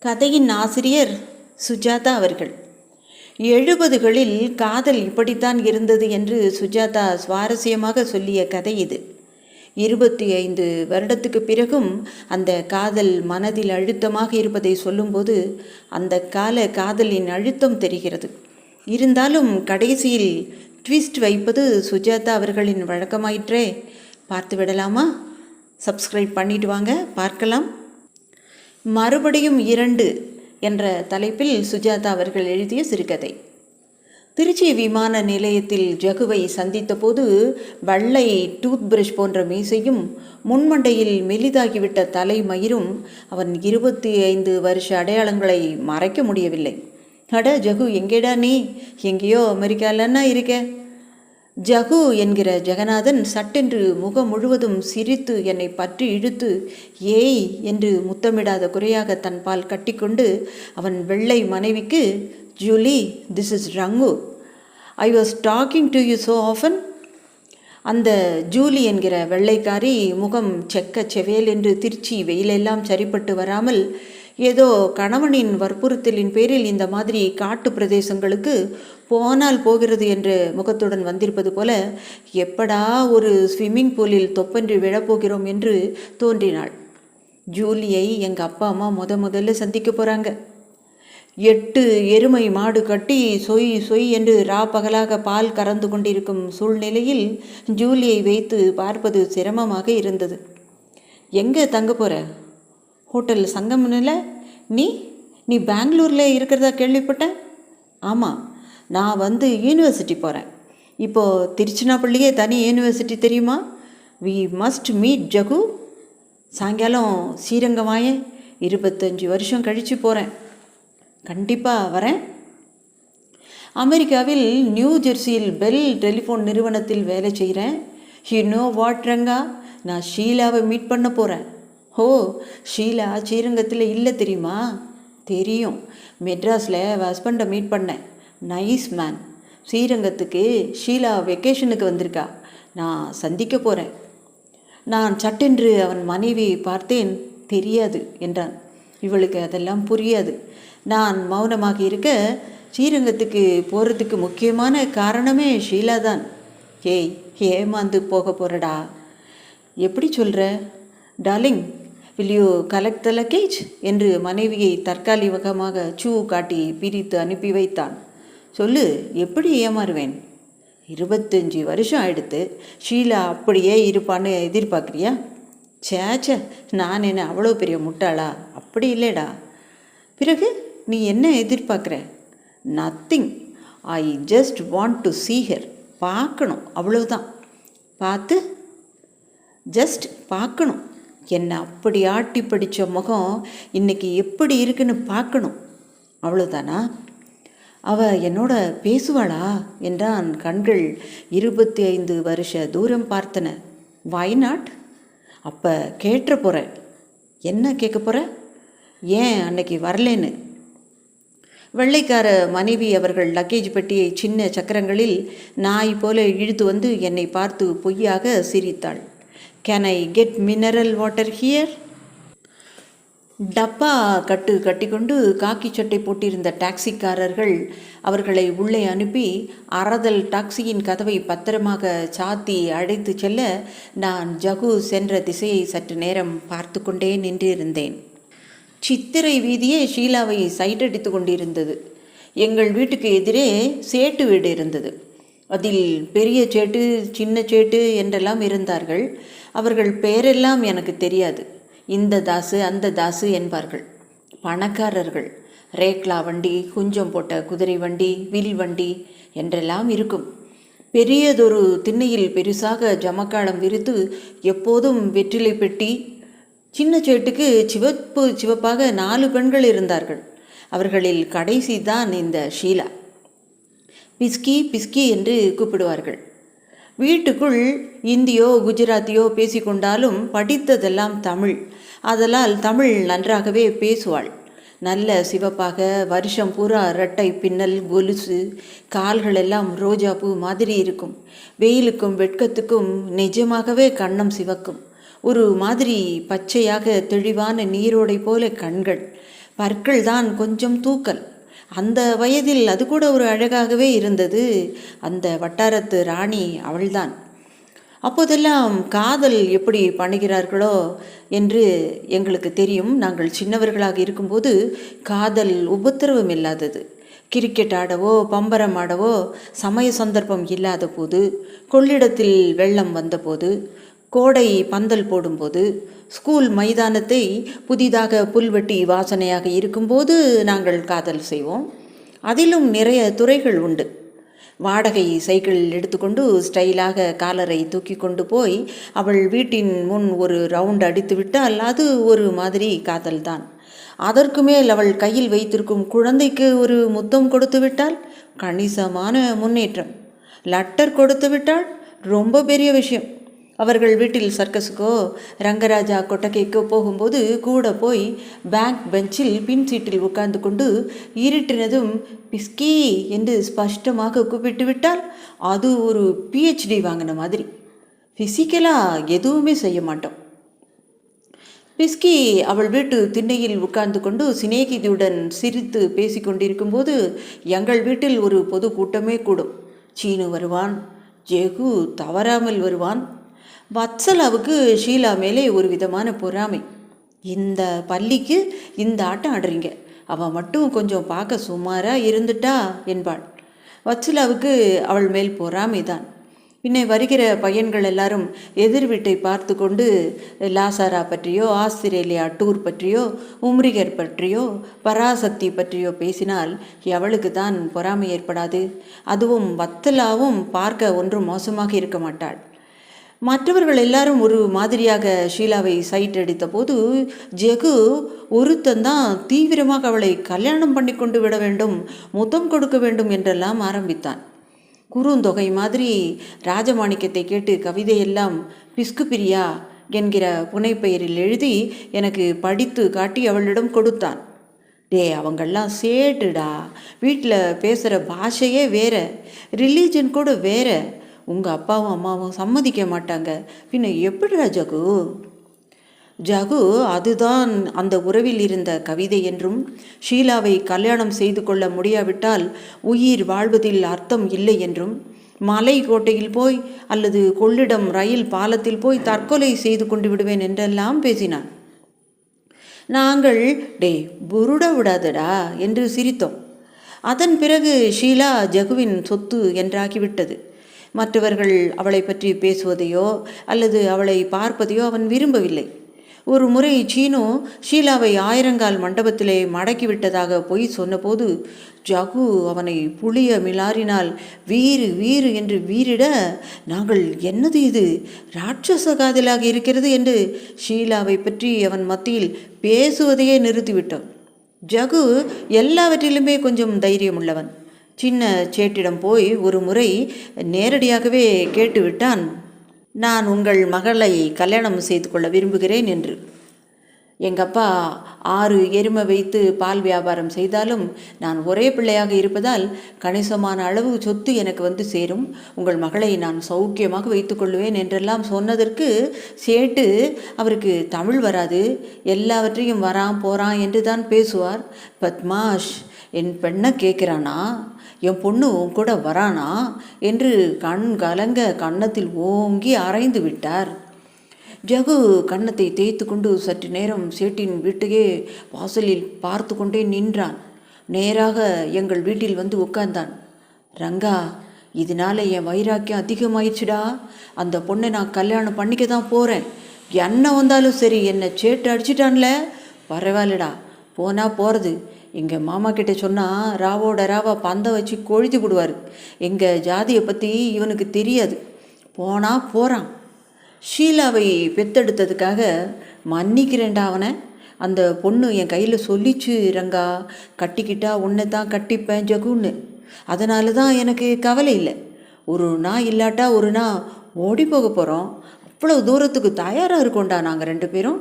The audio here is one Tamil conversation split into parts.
கதையின் ஆசிரியர் சுஜாதா அவர்கள். 70களில் காதல் இப்படித்தான் இருந்தது என்று சுஜாதா சுவாரஸ்யமாக சொல்லிய கதை இது. 25 வருடத்துக்கு பிறகும் அந்த காதல் மனதில் அழுத்தமாக இருப்பதை சொல்லும்போது அந்த கால காதலின் அழுத்தம் தெரிகிறது. இருந்தாலும் கடைசியில் ட்விஸ்ட் வைப்பது சுஜாதா அவர்களின் வழக்கமாயிற்றே. பார்த்து விடலாமா? சப்ஸ்கிரைப் பண்ணிட்டு வாங்க, பார்க்கலாம். மறுபடியும் 2 என்ற தலைப்பில் சுஜாதா அவர்கள் எழுதிய சிறுகதை. திருச்சி விமான நிலையத்தில் ஜகுவை சந்தித்த போது வெள்ளை டூத் பிரஷ் போன்ற மீசையும் முன்மண்டையில் மெலிதாகிவிட்ட தலைமயிரும் அவன் 25 வருஷ அடையாளங்களை மறைக்க முடியவில்லை. அட ஜகு, எங்கேடா நீ? எங்கேயோ அமெரிக்காலன்னா இருக்க. ஜகு என்கிற ஜெகநாதன் சட்டென்று முகம் முழுவதும் சிரித்து என்னை பற்றி இழுத்து ஏய் என்று முத்தமிடாத குறையாக தன் பால் கட்டிக்கொண்டு அவன் வெள்ளை மனைவிக்கு, Julie, this is Rangu. I was talking to you so often. அந்த ஜூலி என்கிற வெள்ளைக்காரி முகம் செக்க செவேல் என்று திருச்சி வெயிலெல்லாம் சரிப்பட்டு வராமல் ஏதோ கணவனின் வற்புறுத்தலின் பேரில் இந்த மாதிரி காட்டு பிரதேசங்களுக்கு போனால் போகிறது என்ற முகத்துடன் வந்திருப்பது போல எப்படா ஒரு ஸ்விம்மிங் பூலில் தொப்பென்று விழப்போகிறோம் என்று தோன்றினாள். ஜூலியை எங்கள் அப்பா அம்மா முதல்ல சந்திக்க போகிறாங்க. 8 எருமை மாடு கட்டி சொய் சொய் என்று பகலாக பால் கறந்து கொண்டிருக்கும் சூழ்நிலையில் ஜூலியை வைத்து பார்ப்பது சிரமமாக இருந்தது. எங்கே தங்க போகிற? ஹோட்டல் சங்கம்னில். நீ பெங்களூரில் இருக்கிறதா கேள்விப்பட்டேன். ஆமாம், நான் யூனிவர்சிட்டி போகிறேன். இப்போது திருச்சினாப்பள்ளியே தனி யூனிவர்சிட்டி தெரியுமா? We must meet Jagu. சாயங்காலம் ஸ்ரீரங்கம் வாயேன். 25 வருஷம் கழித்து போகிறேன். கண்டிப்பாக வரேன். அமெரிக்காவில் நியூ ஜெர்சியில் பெல் டெலிஃபோன் நிறுவனத்தில் வேலை செய்கிறேன். யூ நோ வாட் ரங்கா, நான் ஷீலாவை மீட் பண்ண போகிறேன். ஓ, ஷீலா ஸ்ரீரங்கத்தில் இல்லை தெரியுமா? தெரியும். மெட்ராஸில் ஹஸ்பண்டை மீட் பண்ணேன். Nice man. ஸ்ரீரங்கத்துக்கு ஷீலா வெக்கேஷனுக்கு வந்திருக்கா. நான் சந்திக்க போகிறேன். நான் சட்டென்று அவன் மனைவியை பார்த்தேன். தெரியாது என்றான். இவளுக்கு அதெல்லாம் புரியாது. நான் மௌனமாக இருக்க, ஸ்ரீரங்கத்துக்கு போகிறதுக்கு முக்கியமான காரணமே ஷீலா தான். ஏய், ஏமாந்து போக போகிறடா. எப்படி சொல்கிற? Darling, will you collect the luggage என்று மனைவியை தற்காலிகமாக சூ காட்டி பிரித்து அனுப்பி வைத்தான். சொல்லு, எப்படி ஏமாறுவேன்? 25 வருஷம் ஆயிடுத்து. ஷீலா அப்படியே இருப்பான்னு எதிர்பார்க்குறியா? சேச்ச, நான் என்ன அவ்வளோ பெரிய முட்டாளா? அப்படி இல்லைடா. பிறகு நீ என்ன எதிர்பார்க்குற? Nothing. I just want to see her. பார்க்கணும், அவ்வளோதான். பார்த்து ஜஸ்ட் பார்க்கணும். என்னை அப்படி ஆட்டி படித்த முகம் இன்றைக்கி எப்படி இருக்குன்னு பார்க்கணும், அவ்வளோதானா? அவள் என்னோட பேசுவாளா என்றான். கண்கள் 25 வருஷ தூரம் பார்த்தன. Why not? அப்போ கேட்டுற போகிறேன். என்ன கேட்க போகிற? ஏன் அன்னைக்கு வரலேன்னு? வெள்ளைக்கார மனைவி அவர்கள் லக்கேஜ் பெட்டியை சின்ன சக்கரங்களில் நாய் போல இழுத்து என்னை பார்த்து பொய்யாக சிரித்தாள். Can I get mineral water here? டப்பா கட்டிக்கொண்டு காக்கி சட்டை போட்டிருந்த டாக்ஸிக்காரர்கள் அவர்களை உள்ளே அனுப்பி அறதல் டாக்ஸியின் கதவை பத்திரமாக சாத்தி அழைத்து செல்ல நான் ஜகு சென்ற திசையை சற்று நேரம் பார்த்து கொண்டே நின்றிருந்தேன். சித்திரை வீதியே ஷீலாவை சைட்டடித்து கொண்டிருந்தது. எங்கள் வீட்டுக்கு எதிரே சேட்டு வீடு இருந்தது. அதில் பெரிய சேட்டு, சின்ன சேட்டு என்றெல்லாம் இருந்தார்கள். அவர்கள் பெயரெல்லாம் எனக்கு தெரியாது. இந்த தாசு அந்த தாசு என்பார்கள். பணக்காரர்கள். ரேக்லா வண்டி, குஞ்சம் போட்ட குதிரை வண்டி, வில் வண்டி என்றெல்லாம் இருக்கும். பெரியதொரு திண்ணையில் பெருசாக ஜமக்காலம் விரித்து எப்போதும் வெற்றிலை பெட்டி. சின்ன சேட்டுக்கு சிவப்பாக 4 பெண்கள் இருந்தார்கள். அவர்களில் கடைசி தான் இந்த ஷீலா. பிஸ்கி பிஸ்கி என்று கூப்பிடுவார்கள். வீட்டுக்குள் இந்தியோ குஜராத்தியோ பேசிக்கொண்டாலும் படித்ததெல்லாம் தமிழ். அதனால் தமிழ் நன்றாகவே பேசுவாள். நல்ல சிவப்பாக, வருஷம் பூரா இரட்டை பின்னல், கொலுசு, கால்களெல்லாம் ரோஜாப்பூ மாதிரி இருக்கும். வெயிலுக்கும் வெட்கத்துக்கும் நிஜமாகவே கன்னம் சிவக்கும். ஒரு மாதிரி பச்சையாக தெளிவான நீரோடை போல கண்கள். பற்கள் தான் கொஞ்சம் தூக்கல். அந்த வயதில் அது கூட ஒரு அழகாகவே இருந்தது. அந்த வட்டாரத்து ராணி அவள்தான். அப்போதெல்லாம் காதல் எப்படி பண்ணுகிறார்களோ என்று எங்களுக்கு தெரியும். நாங்கள் சின்னவர்களாக இருக்கும்போது காதல் உபத்திரவம் இல்லாதது. கிரிக்கெட் ஆடவோ பம்பரம் ஆடவோ சமய சந்தர்ப்பம் இல்லாத போது, கொள்ளிடத்தில் வெள்ளம் வந்தபோது, கோடை பந்தல் போடும்போது, ஸ்கூல் மைதானத்தை புதிதாக புல்வெட்டி வாசனையாக இருக்கும்போது நாங்கள் காதல் செய்வோம். அதிலும் நிறைய துறைகள் உண்டு. வாடகை சைக்கிள் எடுத்துக்கொண்டு ஸ்டைலாக காலரை தூக்கி கொண்டு போய் அவள் வீட்டின் முன் ஒரு ரவுண்ட் அடித்து விட்டால் அது ஒரு மாதிரி காதல்தான். அதற்கு மேல் அவள் கையில் வைத்திருக்கும் குழந்தைக்கு ஒரு முத்தம் கொடுத்து விட்டால் கணிசமான முன்னேற்றம். லட்டர் கொடுத்து விட்டால் ரொம்ப பெரிய விஷயம். அவர்கள் வீட்டில் சர்க்கஸுக்கோ ரங்கராஜா கொட்டகைக்கோ போகும்போது கூட போய் பேங்க் பெஞ்சில் பின் சீட்டில் உட்கார்ந்து கொண்டு இருட்டினதும் பிஸ்கி என்று ஸ்பஷ்டமாக கூப்பிட்டு விட்டால் அது ஒரு PhD வாங்கின மாதிரி. ஃபிசிக்கலாக எதுவுமே செய்ய மாட்டோம். பிஸ்கி அவள் வீட்டு திண்ணையில் உட்கார்ந்து கொண்டு சிநேகிதியுடன் சிரித்து பேசி கொண்டிருக்கும்போது எங்கள் வீட்டில் ஒரு பொது கூட்டமே கூடும். சீனு வருவான், ஜெகு தவறாமல் வருவான். வத்சலாவுக்கு ஷீலா மேலே ஒரு விதமான பொறாமை. இந்த பள்ளிக்கு இந்த ஆட்டம் ஆடுறீங்க, அவள் மட்டும் கொஞ்சம் பார்க்க சுமாராக இருந்துட்டா என்பாள். வத்சலாவுக்கு அவள் மேல் பொறாமை தான். பின்னே வருகிற பையன்கள் எல்லாரும் எதிர் வீட்டை பார்த்து கொண்டு லாசாரா பற்றியோ ஆஸ்திரேலியா டூர் பற்றியோ உம்ரிகர் பற்றியோ பராசக்தி பற்றியோ பேசினால் எவளுக்கு தான் பொறாமை ஏற்படாது? அதுவும் வத்தலாவும் பார்க்க ஒன்றும் மோசமாக இருக்க மாட்டாள். மற்றவர்கள் எல்லாரும் ஒரு மாதிரியாக ஷீலாவை சைட் அடித்த போது ஜெகு ஒருத்தந்தான் தீவிரமாக அவளை கல்யாணம் பண்ணி கொண்டு விட வேண்டும், முத்தம் கொடுக்க வேண்டும் என்றெல்லாம் ஆரம்பித்தான். குறுந்தொகை மாதிரி ராஜமாணிக்கத்தை கேட்டு கவிதையெல்லாம் பிஸ்கு பிரியா என்கிற புனைப்பெயரில் எழுதி எனக்கு படித்து காட்டி அவளிடம் கொடுத்தான். டே, அவங்கெல்லாம் சேட்டுடா, வீட்டில் பேசுகிற பாஷையே வேற, ரிலீஜன் கூட வேற. உங்கள் அப்பாவும் அம்மாவும் சம்மதிக்க மாட்டாங்க, பின்ன எப்படிடா ஜகு? ஜகு அதுதான் அந்த உறவில் இருந்த கவிதை என்றும், ஷீலாவை கல்யாணம் செய்து கொள்ள முடியாவிட்டால் உயிர் வாழ்வதில் அர்த்தம் இல்லை என்றும், மலை கோட்டையில் போய் அல்லது கொள்ளிடம் ரயில் பாலத்தில் போய் தற்கொலை செய்து கொண்டு விடுவேன் என்றெல்லாம் பேசினான். நாங்கள் டே புருட விடாதடா என்று சிரித்தோம். அதன் பிறகு ஷீலா ஜகுவின் சொத்து என்றாகிவிட்டது. மற்றவர்கள் அவளை பற்றி பேசுவதையோ அல்லது அவளை பார்ப்பதையோ அவன் விரும்பவில்லை. ஒரு முறை சீனு ஷீலாவை ஆயிரங்கால் மண்டபத்திலே மடக்கிவிட்டதாக பொய் சொன்னபோது ஜகு அவனை புளிய மிலாரினால் வீறு வீறு என்று வீறிட, நாங்கள் என்னது இது ராட்சச காதலாக இருக்கிறது என்று ஷீலாவை பற்றி அவன் மத்தியில் பேசுவதையே நிறுத்திவிட்டோம். ஜகு எல்லாவற்றிலுமே கொஞ்சம் தைரியம் உள்ளவன். சின்ன சேட்டிடம் போய் ஒரு முறை நேரடியாகவே கேட்டுவிட்டான், நான் உங்கள் மகளை கல்யாணம் செய்து கொள்ள விரும்புகிறேன் என்று. எங்கப்பா 6 எருமை வைத்து பால் வியாபாரம் செய்தாலும் நான் ஒரே பிள்ளையாக இருப்பதால் கணிசமான அளவு சொத்து எனக்கு வந்து சேரும், உங்கள் மகளை நான் சௌக்கியமாக வைத்து கொள்வேன் என்றெல்லாம் சொன்னதற்கு சேட்டு அவருக்கு தமிழ் வராது, எல்லாவற்றையும் வரான் போகிறான் என்று தான் பேசுவார். பத்மாஷ், என் பெண்ணை கேட்குறானா, என் பொண்ணு உன் கூட வரானா என்று கண் கலங்க கன்னத்தில் ஓங்கி அரைந்து விட்டார். ஜகு கன்னத்தை தேய்த்து கொண்டு சற்று நேரம் சேட்டின் வீட்டையே வாசலில் பார்த்து கொண்டே நின்றான். நேராக எங்கள் வீட்டில் வந்து உட்கார்ந்தான். ரங்கா, இதனால என் வைராக்கியம் அதிகமாயிடுச்சுடா. அந்த பொண்ணை நான் கல்யாணம் பண்ணிக்க தான் போகிறேன். என்ன வந்தாலும் சரி, என்னை சேட்டு அடிச்சிட்டான்ல, பரவாயில்லடா, போனால் போகிறது. எங்கள் மாமா கிட்ட சொன்னால் ராவோட ராவா பந்தை வச்சு கொழுத்தி விடுவார். எங்கள் ஜாதியை பற்றி இவனுக்கு தெரியாது, போனால் போகிறான். ஷீலாவை பெத்தெடுத்ததுக்காக மன்னிக்கிறேன்டா அவனை. அந்த பொண்ணு என் கையில் சொல்லிச்சு, ரங்கா, கட்டிக்கிட்டா உன்னை தான் கட்டிப்பேன் ஜகுன்னு. அதனால தான் எனக்கு கவலை இல்லை. ஒரு நாள் இல்லாட்டா ஒரு நாள் ஓடி போக போகிறோம். அவ்வளோ தூரத்துக்கு தயாராக இருக்கோண்டா நாங்கள் 2 பேரும்.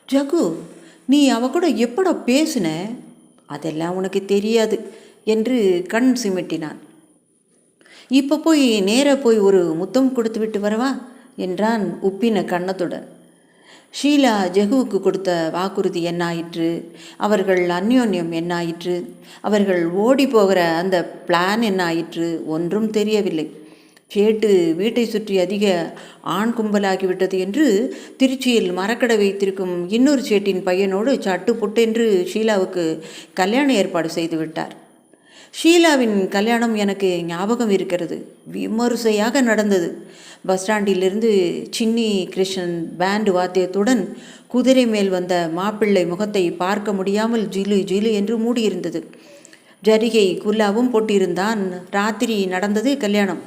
ஜகு, நீ அவ கூட எப்படா பேசுன? அதெல்லாம் உனக்கு தெரியாது என்று கண் சிமிட்டினான். இப்போ போய் நேராக போய் ஒரு முத்தம் கொடுத்து விட்டு வரவா என்றான் உப்பின கன்னத்துடன். ஷீலா ஜகுவுக்கு கொடுத்த வாக்குறுதி என்னாயிற்று? அவர்கள் அந்யோன்யம் என்னாயிற்று? அவர்கள் ஓடி போகிற அந்த பிளான் என்னாயிற்று? ஒன்றும் தெரியவில்லை. சேட்டு வீட்டை சுற்றி அதிக ஆண் கும்பலாகிவிட்டது என்று திருச்சியில் மரக்கடை வைத்திருக்கும் இன்னொரு சேட்டின் பையனோடு சட்டு புட்டென்று ஷீலாவுக்கு கல்யாண ஏற்பாடு செய்து விட்டார். ஷீலாவின் கல்யாணம் எனக்கு ஞாபகம் இருக்கிறது. விமரிசையாக நடந்தது. பஸ் ஸ்டாண்டிலிருந்து சின்னி கிருஷ்ணன் பேண்டு வாத்தியத்துடன் குதிரை மேல் வந்த மாப்பிள்ளை முகத்தை பார்க்க முடியாமல் ஜிலு ஜிலு என்று மூடியிருந்தது. ஜரிகை குல்லாவும் போட்டிருந்தான். ராத்திரி நடந்தது கல்யாணம்.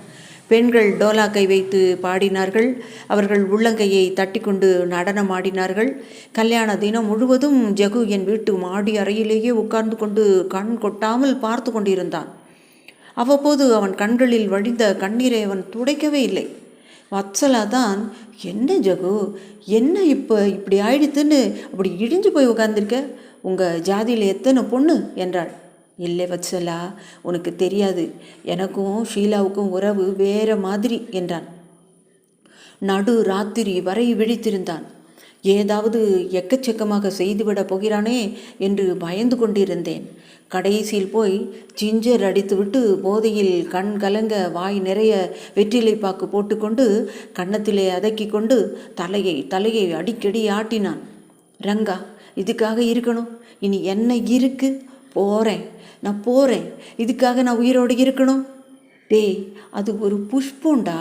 பெண்கள் டோலாக்கை வைத்து பாடினார்கள். அவர்கள் உள்ளங்கையை தட்டி கொண்டு நடனமாடினார்கள். கல்யாண தினம் முழுவதும் ஜகு என் வீட்டு மாடி அறையிலேயே உட்கார்ந்து கொண்டு கண் கொட்டாமல் பார்த்து கொண்டிருந்தான். அவ்வப்போது அவன் கண்களில் வழிந்த கண்ணீரை அவன் துடைக்கவே இல்லை. வத்சலா தான், என்ன ஜகு, என்ன இப்படி ஆயிடுத்துன்னு அப்படி இடிஞ்சு போய் உட்கார்ந்துருக்க? உங்கள் ஜாதியில் எத்தனை பொண்ணு என்றாள். இல்லை வத்சலா, உனக்கு தெரியாது. எனக்கும் ஷீலாவுக்கும் உறவு வேற மாதிரி என்றான். நடு ராத்திரி வரை விழித்திருந்தான். ஏதாவது எக்கச்சக்கமாக செய்துவிடப் போகிறானே என்று பயந்து கொண்டிருந்தேன். கடைசியில் போய் ஜிஞ்சர் அடித்துவிட்டு போதையில் கண் கலங்க வாய் நிறைய வெற்றிலை பாக்கு போட்டுக்கொண்டு கன்னத்திலே அதக்கி கொண்டு தலையை அடிக்கடி ஆட்டினான். ரங்கா, இதுக்காக இருக்கணும்? இனி என்ன இருக்கு? நான் போகிறேன். இதுக்காக நான் உயிரோடு இருக்கணும்? டேய், அது ஒரு புஷ்பம்டா.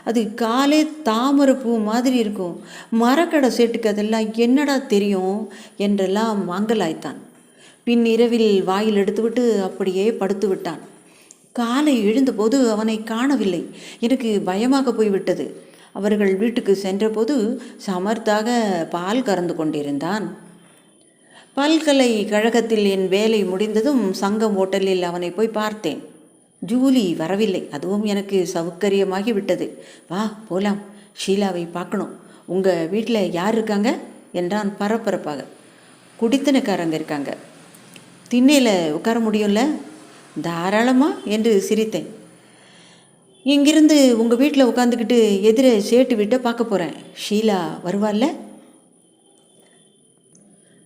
அது காலே தாமரை பூ மாதிரி இருக்கும். மரக்கடை சேட்டுக்கு அதெல்லாம் என்னடா தெரியும் என்றெல்லாம் மங்கலாய்த்தான். பின் இரவில் வாயில் எடுத்துவிட்டு அப்படியே படுத்து விட்டான். காலை எழுந்தபோது அவனை காணவில்லை. எனக்கு பயமாக போய்விட்டது. அவர்கள் வீட்டுக்கு சென்றபோது சமர்த்தாக பால் கறந்து கொண்டிருந்தான். பல்கலைக்கழகத்தில் என் வேலை முடிந்ததும் சங்கம் ஹோட்டலில் அவனை போய் பார்த்தேன். ஜூலி வரவில்லை. அதுவும் எனக்கு சௌகரியமாகி விட்டது. வா போலாம், ஷீலாவை பார்க்கணும். உங்கள் வீட்டில் யார் இருக்காங்க என்றான் பரபரப்பாக. குடித்தனக்காரங்க இருக்காங்க. திண்ணையில் உட்கார முடியும்ல? தாராளமா என்று சிரித்தேன். இங்கிருந்து உங்கள் வீட்டில் உட்காந்துக்கிட்டு எதிரே சேட்டு வீட்டை பார்க்க போகிறேன். ஷீலா வருவாள்ல?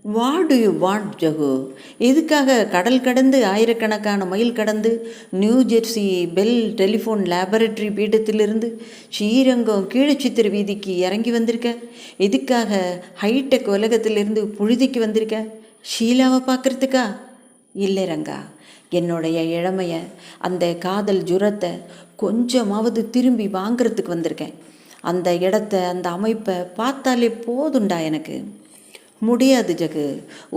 What do you want Jagu? எதுக்காக கடல் கடந்து ஆயிரக்கணக்கான மைல் கடந்து New Jersey Bell telephone laboratory பீடத்திலிருந்து ஸ்ரீரங்கம் கீழச்சித்திர வீதிக்கு இறங்கி வந்திருக்க? எதுக்காக ஹைடெக் உலகத்திலிருந்து புழுதிக்கு வந்திருக்க? ஷீலாவை பார்க்குறதுக்கா? இல்லை ரங்கா, என்னுடைய இளமையை, அந்த காதல் ஜுரத்தை கொஞ்சமாவது திரும்பி வாங்கிறதுக்கு வந்திருக்கேன். அந்த இடத்த, அந்த அமைப்பை பார்த்தாலே போதுண்டா எனக்கு. முடியாது ஜகு.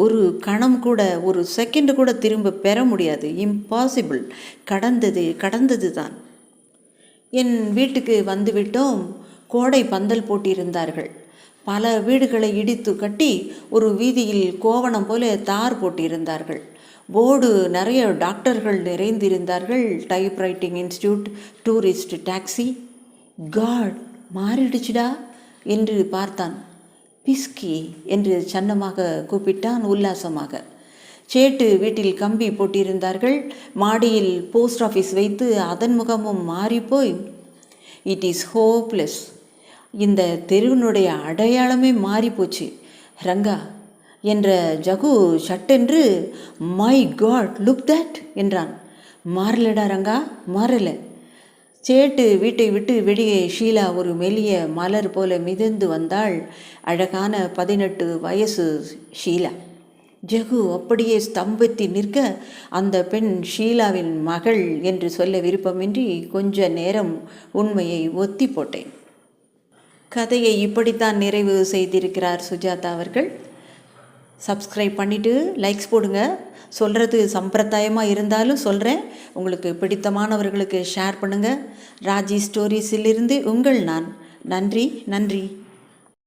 ஒரு கணம் கூட, ஒரு செகண்டு கூட திரும்ப பெற முடியாது. இம்பாசிபிள். கடந்தது தான். என் வீட்டுக்கு வந்துவிட்டோம். கோடை பந்தல் போட்டிருந்தார்கள். பல வீடுகளை இடித்து கட்டி ஒரு வீதியில் கோவணம் போல தார் போட்டிருந்தார்கள். போர்டு நிறைய டாக்டர்கள் நிறைந்திருந்தார்கள். Typewriting institute, tourist taxi. God, மாறிடுச்சுடா என்று பார்த்தான். பிஸ்கி என்று சன்னமாக கூப்பிட்டான் உல்லாசமாக. சேட்டு வீட்டில் கம்பி போட்டிருந்தார்கள். மாடியில் போஸ்ட் ஆஃபீஸ் வைத்து அதன் முகமும் மாறிப்போய், இட் இஸ் ஹோப்லெஸ். இந்த தெருவினுடைய அடையாளமே மாறிப்போச்சு ரங்கா என்ற ஜகு சட்டென்று, மை காட், லுக் தட் என்றான். மாறலடா ரங்கா, மாறலை. சேட்டு வீட்டை விட்டு வெளியே ஷீலா ஒரு மெல்லிய மலர் போல மிதந்து வந்தாள். அழகான 18 வயசு ஷீலா. ஜகு அப்படியே ஸ்தம்பித்து நிற்க, அந்த பெண் ஷீலாவின் மகள் என்று சொல்ல விருப்பமின்றி கொஞ்ச நேரம் உண்மையை ஒத்தி போட்டேன். கதையை இப்படித்தான் நிறைவு செய்திருக்கிறார் சுஜாதா அவர்கள். சப்ஸ்கிரைப் பண்ணிவிட்டு லைக்ஸ் போடுங்க. சொல்கிறது சம்பிரதாயமாக இருந்தாலும் சொல்கிறேன். உங்களுக்கு பிடித்தமானவர்களுக்கு ஷேர் பண்ணுங்கள். ராஜி ஸ்டோரிஸிலிருந்து உங்கள் நான். நன்றி.